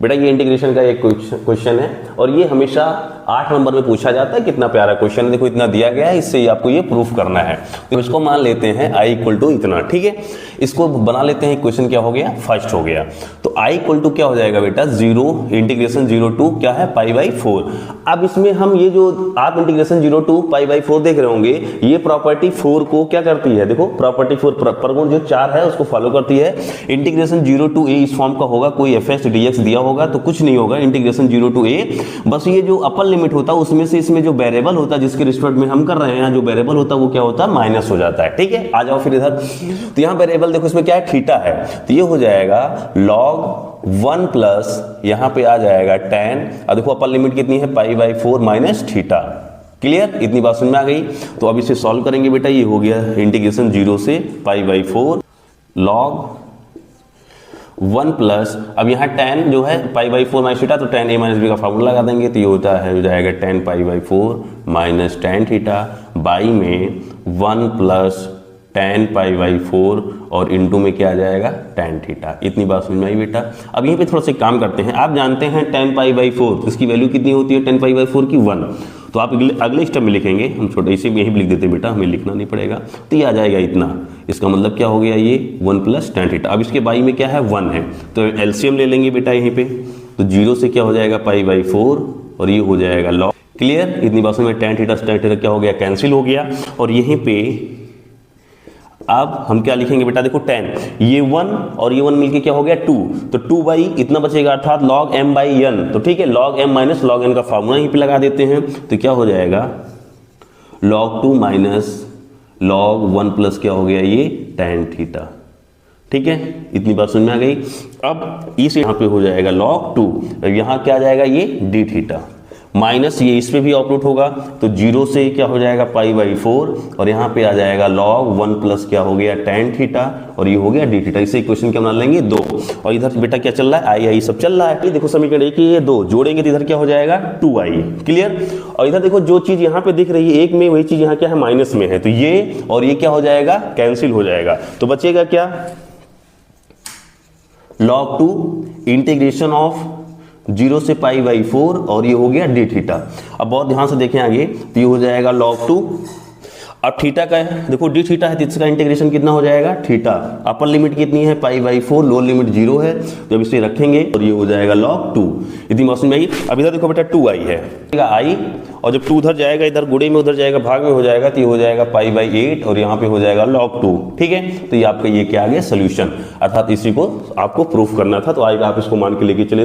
बेटा ये इंटीग्रेशन का एक क्वेश्चन है और ये हमेशा 8 नंबर में पूछा जाता है। कितना प्यारा क्वेश्चन है, देखो इतना दिया गया है, इससे ही आपको ये प्रूफ करना है। तो इसको मान लेते हैं i इक्वल टू इतना, ठीक है। इसको बना लेते हैं, क्वेश्चन क्या हो गया, फर्स्ट हो गया। तो i इक्वल टू क्या हो जाएगा बेटा, 0 इंटीग्रेशन 0 टू क्या है पाई बाई 4। अब इसमें हम ये जो आप इंटीग्रेशन 0 टू पाई बाई 4 देख रहे होंगे, ये प्रॉपर्टी 4 को क्या करती है, देखो प्रॉपर्टी 4 परगुण जो 4 है उसको फॉलो करती है। इंटीग्रेशन 0 टू a इस फॉर्म का होगा, कोई एफ एक्स डी एक्स दिया होगा तो कुछ नहीं होगा, इंटीग्रेशन 0 टू a। बस ये जो अपर लिमिट होता है उसमें से इसमें जो वेरिएबल होता है जिसके रिस्पेक्ट में हम कर रहे हैं, जो वेरिएबल होता है वो क्या होता है, माइनस हो जाता है, ठीक है। आ जाओ फिर इधर, तो यहाँ वेरिएबल देखो इसमें क्या है, थीटा है, तो ये हो जाएगा log 1 प्लस यहाँ पे आ जाएगा tan। अब देखो अपर लिमिट कितनी है, pi by 4 minus theta. Clear, इतनी बात समझ में आ गई। तो अब इसे सॉल्व करेंगे बेटा, ये हो गया इंटीग्रेशन 0 से पाई बाई 4 log 1 प्लस, अब यहाँ tan जो है पाई बाई 4 माइनस थीटा, तो tan a माइनस बी का फॉर्मूला लगा देंगे, तो ये होता है, हो जाएगा tan pi by 4 minus tan theta by में 1 प्लस tan पाई बाई 4 और इनटू में क्या आ जाएगा, tan थीटा। इतनी बात समझ में आई बेटा। अब यहीं पे थोड़ा सा काम करते हैं। आप जानते हैं tan पाई बाई 4 तो इसकी वैल्यू कितनी होती है, tan पाई बाई 4 की 1। तो आप अगले स्टेप में लिखेंगे, हम छोटे इसे यहीं लिख देते बेटा, हमें लिखना नहीं पड़ेगा। तो ये आ जाएगा इतना, इसका मतलब क्या हो गया, ये 1 प्लस tan थीटा। अब इसके बाई में क्या है, 1 है, तो एलसीएम ले लेंगे बेटा यहीं पे। तो 0 से क्या हो जाएगा पाई बाई 4 और ये हो जाएगा log। क्लियर, इतनी बात में tan थीटा क्या हो गया, कैंसिल हो गया। और यहीं पे अब हम क्या लिखेंगे बेटा, देखो tan, ये 1 और ये 1 मिलके क्या हो गया 2, तो 2 बाई इतना बचेगा अर्थात log m बाई n। तो ठीक है, log m minus log n का फॉर्मूला यहीं पे लगा देते हैं, तो क्या हो जाएगा log 2 माइनस log 1 प्लस क्या हो गया, ये tan थीटा। ठीक है, इतनी बात समझ में आ गई। अब इस यहाँ पे हो जाएगा log 2, अब यहाँ क्या आ जाएगा, ये d थीटा माइनस ये इस पे भी आउटपुट होगा, तो 0 से क्या हो जाएगा पाई बाई 4 और यहाँ पे आ जाएगा log 1 प्लस क्या हो गया tan थीटा और ये हो गया d थीटा। इसे इक्वेशन क्या बना लेंगे, 2। और इधर बेटा क्या चल रहा है, आई सब चल रहा है। ये देखो समीकरण एक ये 2 जोड़ेंगे तो इधर क्या हो जाएगा 2i। क्लियर, और इधर देखो जो चीज यहाँ पे दिख रही है एक में, वही चीज यहाँ क्या है, माइनस में है, तो ये और ये क्या हो जाएगा, कैंसिल हो जाएगा। तो बचेगा क्या, log 2 इंटीग्रेशन ऑफ 0 से पाई बाई 4 और ये हो गया d थीटा। अब बहुत ध्यान से देखें आगे, तो ये हो जाएगा log 2। अब थीटा का है, देखो d थीटा है तो इसका इंटीग्रेशन कितना हो जाएगा, थीटा। अपर लिमिट कितनी है पाई बाई 4, लोअर लिमिट 0 है, जब इसे रखेंगे और ये हो जाएगा log 2। इतनी मौसम में आई। अब इधर देखो बेटा 2i है, i और जब 2 उधर जाएगा, इधर गुणे में उधर जाएगा, भाग में हो जाएगा, तो ये हो जाएगा पाई बाई 8 और यहाँ पे हो जाएगा log 2। ठीक है, तो ये आपका ये क्या आ गया, सोल्यूशन, अर्थात इसी को आपको प्रूफ करना था। तो आएगा, आप इसको मान के लेके चले।